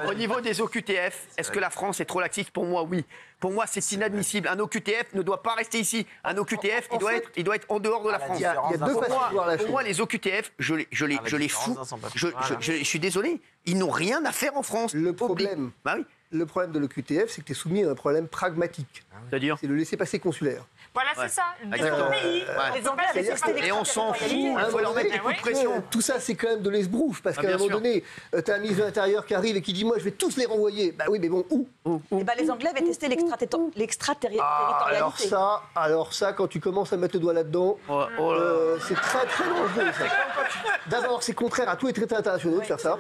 Au niveau des OQTF, est-ce que la France est trop laxiste? Pour moi, oui. Pour moi, c'est inadmissible. Un OQTF ne doit pas rester ici. Un OQTF, il doit être en dehors de la France. Il y a deux façons de voir la chose. Pour moi, les OQTF, je les fous. Je suis désolé. Ils n'ont rien à faire en France. Le problème, bah oui. Le problème de l'OQTF, c'est que tu es soumis à un problème pragmatique. C'est-à-dire? C'est le laisser-passer consulaire. Voilà, c'est ça. Exactement. Les Anglais avaient testé Et on s'en fout, il faut leur mettre des coups de pression. Tout ça, c'est quand même de l'esbrouf, parce qu'à un moment donné, tu as un ministre de l'Intérieur qui arrive et qui dit « Moi, je vais tous les renvoyer ». Bah oui, mais bon, où? Eh ben, les Anglais avaient testé l'extraterritorialité. Alors ça, quand tu commences à mettre le doigt là-dedans, c'est très, très dangereux, ça. D'abord, c'est contraire à tous les traités internationaux de faire ça.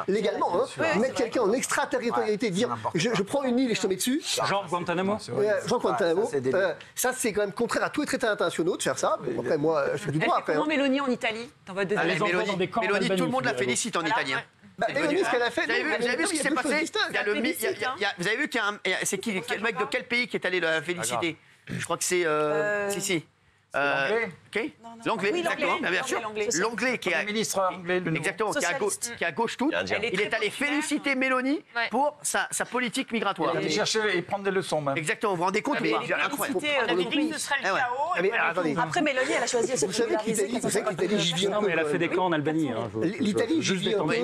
Légalement, hein. Mettre quelqu'un en extraterritorialité, dire « Je prends une île et je te mets dessus ». Genre Guantanamo. Genre Guantanamo. Ça, c'est quand même contraire à tous les traités internationaux de faire ça. Bon, après, moi, je fais du droit après. Comment Mélanie en Italie? Mélanie, tout le monde la félicite en Italie. Mélanie, ce qu'elle a fait... Vous avez vu ce qui s'est passé? Vous avez vu qu'il y a un... C'est qui? Le mec de quel pays qui est allé la féliciter? Je crois que c'est... Si. L'anglais, exactement, bien sûr. L'anglais qui est ministre anglais, exactement, qui est à gauche toute. Il est allé féliciter Mélanie pour sa politique migratoire. Il cherchait et prendre des leçons même. Exactement, vous vous rendez compte? Incroyable. On avait dit que ce serait le chaos. Après, Mélanie, elle a choisi de se Vous savez que l'Italie, j'y vis un peu. Elle a fait des camps en Albanie. L'Italie, j'y vis un peu.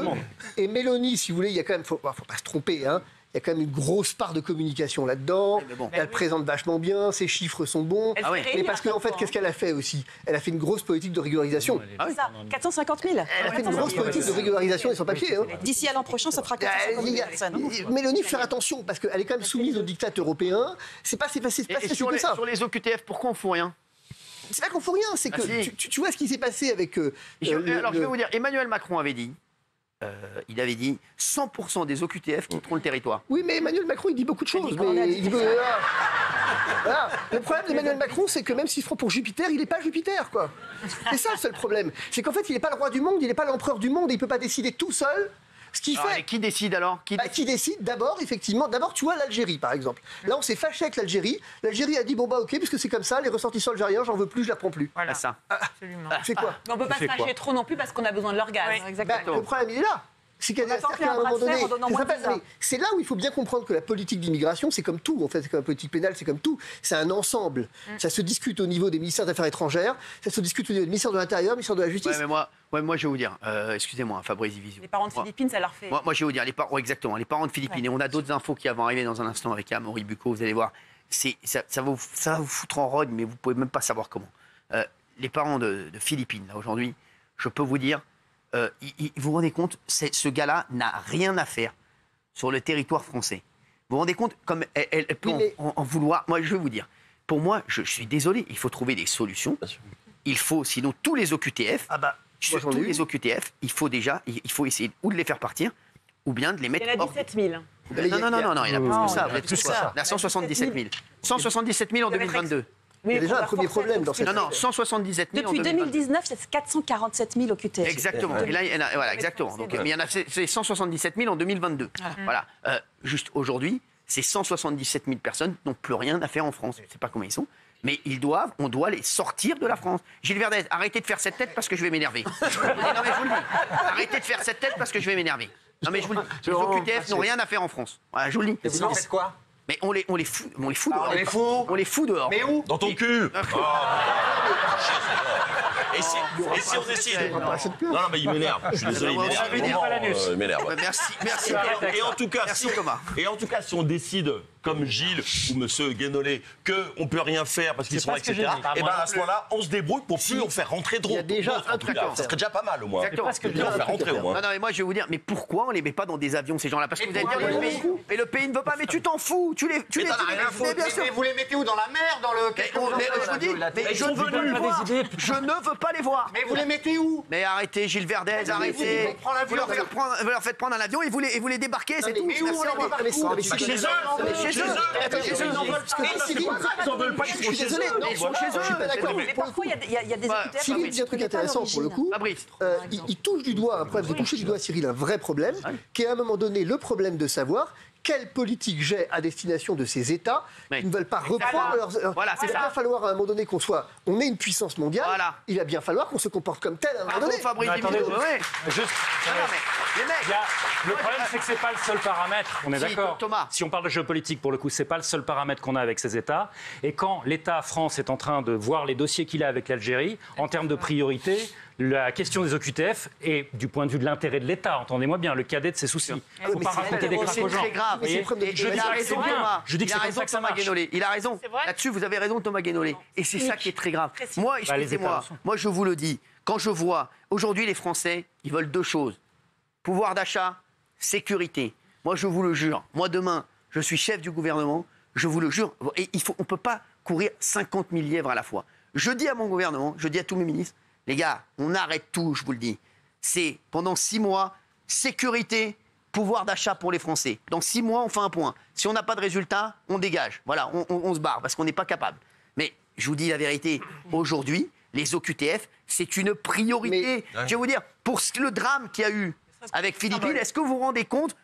Et Mélanie, si vous voulez, il y a quand même, faut pas se tromper, hein. Il y a quand même une grosse part de communication là-dedans. Elle présente vachement bien, ses chiffres sont bons. Mais parce qu'en fait, qu'est-ce qu'elle a fait aussi? Elle a fait une grosse politique de régularisation. C'est ça, 450 000. Elle a fait une grosse politique de régularisation et sans papier. Hein. D'ici à l'an prochain, ça fera 450 000 personnes. Mélanie, faire attention, parce qu'elle est quand même soumise aux dictats européens. C'est pas si facile que ça. Sur les OQTF, pourquoi on fout rien? C'est pas qu'on fout rien, c'est que tu vois ce qui s'est passé avec... Alors, je vais vous dire, Emmanuel Macron avait dit... il avait dit 100% des OQTF quitteront le territoire. Oui, mais Emmanuel Macron, il dit beaucoup de choses. Le problème d'Emmanuel Macron, c'est que même s'il se prend pour Jupiter, il n'est pas Jupiter, quoi. C'est ça le seul problème. C'est qu'en fait, il n'est pas le roi du monde, il n'est pas l'empereur du monde, et il ne peut pas décider tout seul. Ce qui fait... Qui décide alors? Qui décide d'abord, effectivement. D'abord, tu vois, l'Algérie, par exemple. Là, on s'est fâché avec l'Algérie. L'Algérie a dit, bon, bah, ok, puisque c'est comme ça, les ressortissants algériens, j'en veux plus, je la prends plus. Voilà, ça. Absolument. C'est quoi? Mais on ne peut pas se fâcher trop non plus parce qu'on a besoin de leur gaz. Le problème, il est là. C'est qu'à un moment donné, c'est là où il faut bien comprendre que la politique d'immigration, c'est comme tout. En fait, c'est comme la politique pénale, c'est comme tout. C'est un ensemble. Ça se discute au niveau des ministères des Affaires étrangères, ça se discute au niveau du ministère de l'Intérieur, du ministère de la Justice. Moi, je vais vous dire, excusez-moi, Fabrice Division. Les parents de Philippines, ça leur fait... Moi, je vais vous dire, exactement, les parents de Philippines. Et on a d'autres infos qui vont arriver dans un instant avec Amaury Bucco, vous allez voir. Ça va vous foutre en rogne, mais vous ne pouvez même pas savoir comment. Les parents de Philippines, là, aujourd'hui, je peux vous dire... vous vous rendez compte, ce gars-là n'a rien à faire sur le territoire français. Vous vous rendez compte, comme elle peut en vouloir. Moi, je vais vous dire, pour moi, je suis désolé, il faut trouver des solutions. Il faut, sinon, tous les OQTF, les OQTF, il faut essayer ou de les faire partir, ou bien de les mettre hors. Il y en a 17 000. Non, il y en a plus que ça. Vous êtes plus que ça. Il y en a 177 000. 177 000 en 2022. Il y a déjà un premier problème dans cette... Non, 177 000 Depuis 2019, c'est 447 000 OQTF. Exactement. Et là, voilà, exactement. Donc, mais il y en a, c'est 177 000 en 2022. Voilà. Juste aujourd'hui, ces 177 000 personnes n'ont plus rien à faire en France. Je ne sais pas comment ils sont, mais on doit les sortir de la France. Gilles Verdez, arrêtez de faire cette tête parce que je vais m'énerver. Non, mais je vous le dis. Arrêtez de faire cette tête parce que je vais m'énerver. Non, mais je vous le dis. Les OQTF n'ont rien à faire en France. Voilà, je vous le dis. Et vous en faites quoi? Mais on les fout dehors. On les fout dehors. Mais où? Dans ton cul. Et si on décide... Non, mais il m'énerve. Je suis désolé, il m'énerve. Merci. Et en tout cas, si on décide, comme Gilles ou Monsieur Guénolé, qu'on ne peut rien faire parce qu'ils sont, etc., et bien à ce moment-là, on se débrouille pour plus en faire rentrer trop. Ça serait déjà pas mal, au moins. Exactement. En faire rentrer, au moins. Non, mais moi, je vais vous dire, mais pourquoi on les met pas dans des avions, ces gens-là? Parce que vous allez dire, mais le pays ne veut pas, mais tu t'en fous. Tu les Mais vous les mettez où? Dans la mer? Dans le... Je vous dis, je ne veux pas les voir. Mais vous les mettez où? Mais arrêtez, Gilles Verdez, arrêtez. Vous leur faites prendre un avion et vous les débarquez, c'est tout. Mais où on les débarque? Chez eux. Ils en veulent pas. Je suis désolé, ils sont chez eux. Je suis pas d'accord. Mais parfois, il y a des OQTF... Cyril dit un truc intéressant pour le coup. Il touche du doigt, après vous touchez du doigt, Cyril, un vrai problème, qui est à un moment donné le problème de savoir quelle politique j'ai à destination de ces États qui ne veulent pas reprendre leurs... Il va falloir à un moment donné on est une puissance mondiale, il va bien falloir qu'on se comporte comme tel à un moment donné. Les mecs, le problème, c'est que c'est pas le seul paramètre. On est d'accord. Thomas. Si on parle de géopolitique, pour le coup, c'est pas le seul paramètre qu'on a avec ces États. Et quand l'État France est en train de voir les dossiers qu'il a avec l'Algérie, en termes de priorité, la question des OQTF est, du point de vue de l'intérêt de l'État, entendez-moi bien, le cadet de ses soucis. Il ne faut pas raconter des cracks aux gens. C'est très grave. Il a raison, Thomas. Je dis que c'est comme ça que ça marche. Il a raison. Là-dessus, vous avez raison, Thomas Guénolé. Et c'est ça qui est très grave. Moi, excusez-moi, moi je vous le dis, quand je vois, aujourd'hui les Français, ils veulent deux choses. Pouvoir d'achat, sécurité. Moi, je vous le jure, moi demain, je suis chef du gouvernement, je vous le jure, et on ne peut pas courir 50 000 lièvres à la fois. Je dis à mon gouvernement, je dis à tous mes ministres, les gars, on arrête tout, je vous le dis. C'est pendant 6 mois, sécurité, pouvoir d'achat pour les Français. Dans 6 mois, on fait un point. Si on n'a pas de résultat, on dégage. Voilà, on se barre parce qu'on n'est pas capable. Mais je vous dis la vérité, aujourd'hui, les OQTF, c'est une priorité. Je vais vous dire, pour le drame qu'il y a eu avec Philippines, est-ce que vous vous rendez compte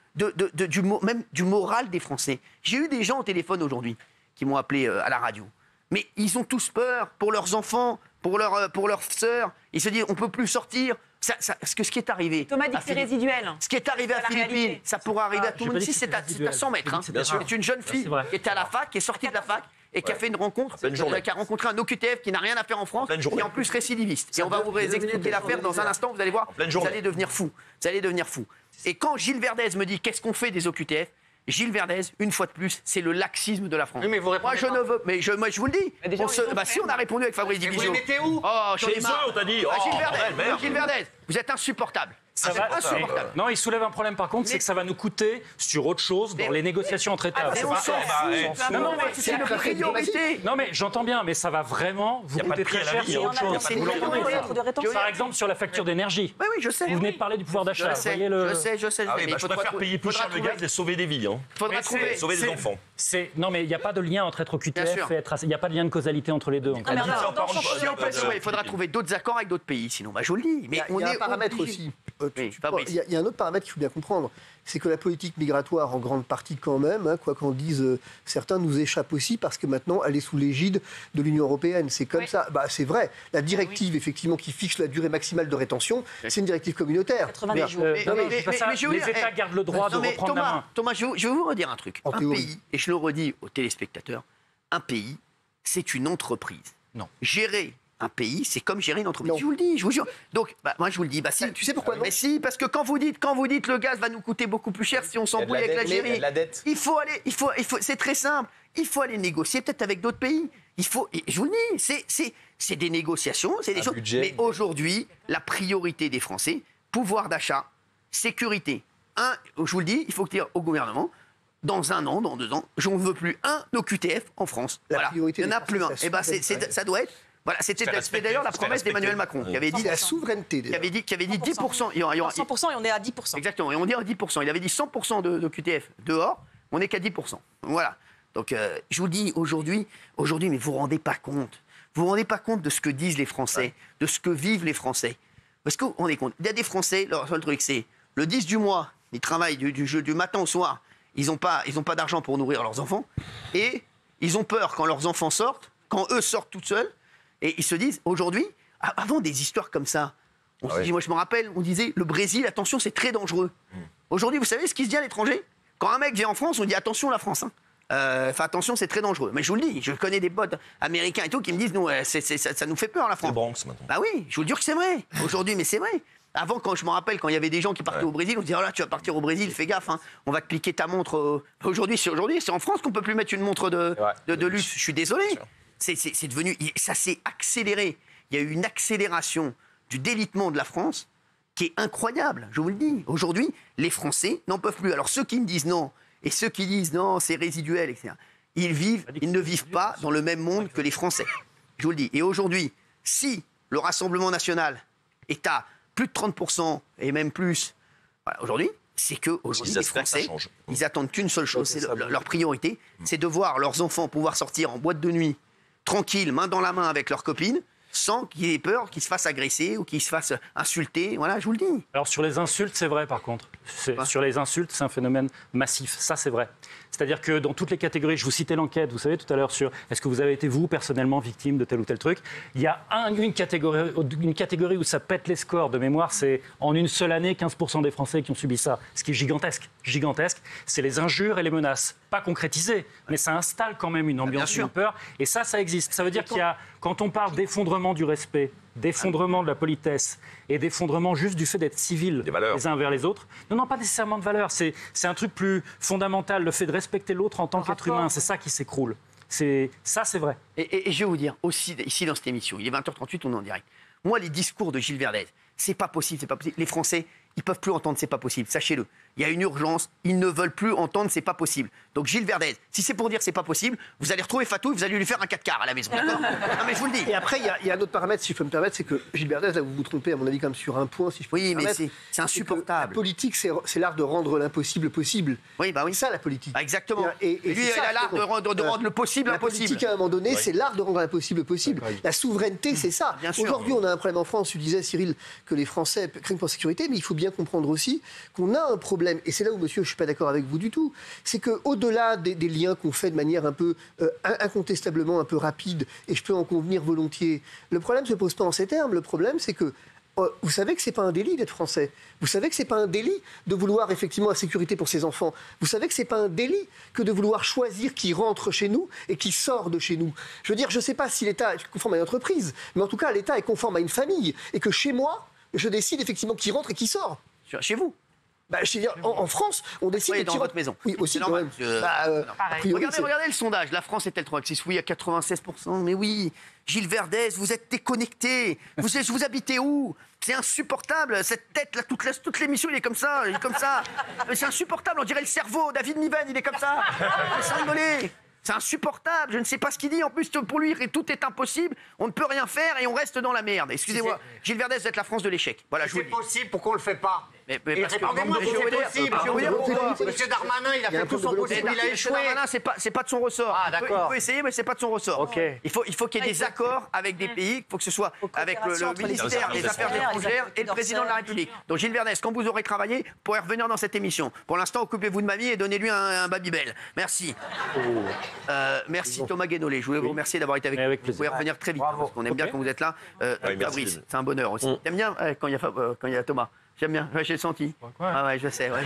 même du moral des Français? J'ai eu des gens au téléphone aujourd'hui qui m'ont appelé à la radio. Mais ils ont tous peur pour leurs enfants, pour leurs sœurs. Ils se disent, on ne peut plus sortir. Parce que ce qui est arrivé... Thomas dit que c'est résiduel. Ce qui est arrivé à Philippines, ça pourrait arriver à tout le monde. Ici, c'est à 100 mètres. C'est une jeune fille qui était à la fac, qui est sortie de la fac et qui a fait une rencontre, qui a rencontré un OQTF qui n'a rien à faire en France, et en plus récidiviste. Et on va vous expliquer l'affaire dans un instant, vous allez voir, vous allez devenir fou. Vous allez devenir fou. Et quand Gilles Verdez me dit, qu'est-ce qu'on fait des OQTF? Gilles Verdez, une fois de plus, c'est le laxisme de la France. Oui, mais vous moi, je ne veux. Mais moi, je vous le dis. Si on a répondu avec Fabrice Divisio. Vous les mettez où? Oh, chez eux, on t'a dit. Gilles Verdez, vous êtes insupportable. Insupportable. Non, il soulève un problème par contre, c'est que ça va nous coûter sur autre chose dans les négociations entre États. Non, mais c'est une priorité. Non, mais j'entends bien, mais ça va vraiment vous coûter très cher sur autre chose. Par exemple, sur la facture d'énergie. Oui, je sais. Vous venez de parler du pouvoir d'achat. Je sais. Je préfère payer plus cher le gaz et sauver des vies. Faudra trouver. Sauver des enfants. Non, mais il n'y a pas de lien entre être OQTF et être. Il n'y a pas de lien de causalité entre les deux. Il faudra trouver d'autres accords avec d'autres pays, sinon, je vous le dis. Mais il y a un paramètre aussi. Il y a un autre paramètre qu'il faut bien comprendre, c'est que la politique migratoire, en grande partie quand même, quoi qu'en disent certains, nous échappe aussi parce que maintenant, elle est sous l'égide de l'Union européenne. C'est comme ça. C'est vrai. La directive, effectivement, qui fixe la durée maximale de rétention, c'est une directive communautaire. 90 jours. Les États gardent le droit de reprendre la main. Thomas, je vais vous redire un truc. Un pays, et je le redis aux téléspectateurs, un pays, c'est une entreprise. Non. Gérer un pays, c'est comme gérer une entreprise. Non. Je vous le dis, je vous jure. Donc, moi, je vous le dis. Si. Tu sais pourquoi non? Mais si, parce que quand vous dites le gaz va nous coûter beaucoup plus cher si on s'embrouille avec l'Algérie, il faut aller, c'est très simple. Il faut aller négocier peut-être avec d'autres pays. Je vous le dis, c'est des négociations, c'est des choses. Mais aujourd'hui, la priorité des Français, pouvoir d'achat, sécurité. Je vous le dis, il faut dire au gouvernement. Dans 1 an, dans 2 ans, je ne veux plus un OQTF en France. Voilà. Il n'y en a plus un. Et ça doit être. Voilà, c'était d'ailleurs la promesse d'Emmanuel Macron qui avait dit la souveraineté. Qui avait dit 10%. 100% et on est à 10%. Exactement, et on est à 10%. Il avait dit 100% de QTF dehors, on n'est qu'à 10%. Voilà. Donc je vous dis aujourd'hui, mais vous ne vous rendez pas compte. Vous ne vous rendez pas compte de ce que disent les Français, de ce que vivent les Français. Parce qu'on est compte. Il y a des Français, leur seul truc, c'est le 10 du mois, ils travaillent du matin au soir, ils n'ont pas d'argent pour nourrir leurs enfants, et ils ont peur quand leurs enfants sortent, quand eux sortent tout seuls. Et ils se disent, aujourd'hui, avant des histoires comme ça, se dit, moi je me rappelle, on disait, le Brésil, attention, c'est très dangereux. Aujourd'hui, vous savez ce qui se dit à l'étranger? Quand un mec vient en France, on dit, attention la France. Attention, c'est très dangereux. Mais je vous le dis, je connais des potes américains et tout qui me disent, non, ça nous fait peur la France. C'est Bronx maintenant. Bah oui, je vous le dis que c'est vrai. Aujourd'hui, mais c'est vrai. Avant, quand je me rappelle, quand il y avait des gens qui partaient au Brésil, on se disait, oh là, tu vas partir au Brésil, fais gaffe, on va te piquer ta montre. Aujourd'hui, c'est en France qu'on peut plus mettre une montre de luxe. Je suis désolé. C'est devenu, ça s'est accéléré. Il y a eu une accélération du délitement de la France qui est incroyable, je vous le dis. Aujourd'hui, les Français n'en peuvent plus. Alors ceux qui me disent non, et ceux qui disent non, c'est résiduel, etc., ils ne vivent pas dans le même monde que les Français. Je vous le dis. Et aujourd'hui, si le Rassemblement national est à plus de 30%, et même plus, voilà, aujourd'hui, c'est que aujourd'hui, les Français, ils attendent qu'une seule chose, c'est leur priorité, c'est de voir leurs enfants pouvoir sortir en boîte de nuit, tranquille, main dans la main avec leurs copines, sans qu'ils aient peur qu'ils se fassent agresser ou qu'ils se fassent insulter. Voilà, je vous le dis. Alors sur les insultes, c'est vrai par contre. Sur les insultes, c'est un phénomène massif. Ça, c'est vrai. C'est-à-dire que dans toutes les catégories, je vous citais l'enquête, vous savez, tout à l'heure, sur est-ce que vous avez été, vous, personnellement, victime de tel ou tel truc. Il y a une catégorie où ça pète les scores de mémoire, c'est en une seule année, 15% des Français qui ont subi ça. Ce qui est gigantesque. Gigantesque, c'est les injures et les menaces. Pas concrétisées, mais ça installe quand même une ambiance de peur. Et ça existe. Ça veut dire qu'il y a, quand on parle d'effondrement du respect, d'effondrement de la politesse et d'effondrement juste du fait d'être civils les uns envers les autres. Non, pas nécessairement de valeurs. C'est un truc plus fondamental, le fait de respecter l'autre en tant qu'être humain. C'est ça qui s'écroule. C'est vrai. Et je vais vous dire, aussi, ici dans cette émission, il est 20h38, on est en direct. Moi, les discours de Gilles Verdez, c'est pas possible, c'est pas possible. Les Français, ils peuvent plus entendre, c'est pas possible. Sachez-le. Il y a une urgence, ils ne veulent plus entendre, c'est pas possible. Donc Gilles Verdez, si c'est pour dire c'est pas possible, vous allez retrouver Fatou et vous allez lui faire un 4x4 à la maison, d'accord? Non mais je vous le dis. Et après, il y a un autre paramètre, si je peux me permettre, c'est que Gilles Verdez, là, vous vous trompez à mon avis quand même sur un point, si je peux me permettre. Oui, mais c'est insupportable. La politique, c'est l'art de rendre l'impossible possible. Oui, bah oui. C'est ça la politique. Bah, exactement. Et lui, il a l'art de rendre le possible impossible. La politique, à un moment donné, c'est l'art de rendre l'impossible possible. La souveraineté, c'est ça. Aujourd'hui, on a un problème en France. Tu disais, Cyril, que les Français craignent pour la sécurité, mais il faut bien comprendre aussi qu'on a un problème. Et c'est là où, monsieur, je suis pas d'accord avec vous du tout. C'est qu'au-delà des liens qu'on fait de manière un peu incontestablement un peu rapide, et je peux en convenir volontiers, le problème ne se pose pas en ces termes. Le problème, c'est que vous savez que c'est pas un délit d'être français. Vous savez que c'est pas un délit de vouloir effectivement la sécurité pour ses enfants. Vous savez que c'est pas un délit que de vouloir choisir qui rentre chez nous et qui sort de chez nous. Je veux dire, je sais pas si l'État est conforme à une entreprise, mais en tout cas, l'État est conforme à une famille et que chez moi, je décide effectivement qui rentre et qui sort. Chez vous? En France, on décide dans votre maison. Oui, aussi quand même. Regardez le sondage. La France est-elle trop axiste? Oui, à 96%. Mais oui, Gilles Verdez, vous êtes déconnecté. Vous habitez où? C'est insupportable. Cette tête, là, toute l'émission, il est comme ça. C'est insupportable. On dirait le cerveau. David Niven, il est comme ça. Sans rigoler. C'est insupportable, je ne sais pas ce qu'il dit. En plus, pour lui, tout est impossible, on ne peut rien faire et on reste dans la merde. Excusez-moi, Gilles Verdez, vous êtes la France de l'échec. Voilà, c'est possible, pourquoi on ne le fait pas? Mais répondez-moi si c'est possible. Monsieur Darmanin, il a fait tout son possible, il a échoué. Darmanin, c'est pas de son ressort. Ah, d'accord. Il peut essayer, mais c'est pas de son ressort. Okay. Il faut qu'il y ait des accords avec des pays, il faut que ce soit avec le ministère des Affaires étrangères et le président de la République. Donc Gilles Verdez, quand vous aurez travaillé, vous pourrez revenir dans cette émission. Pour l'instant, occupez-vous de ma vie et donnez-lui un Babybel. Merci. Merci Thomas Guénolé. Je voulais vous remercier d'avoir été avec nous. Vous pouvez revenir très vite, parce qu'on aime bien quand vous êtes là. Fabrice, c'est un bonheur aussi. T'aimes bien quand il y a Thomas? J'aime bien, j'ai le senti. Ah ouais, je sais. Ouais.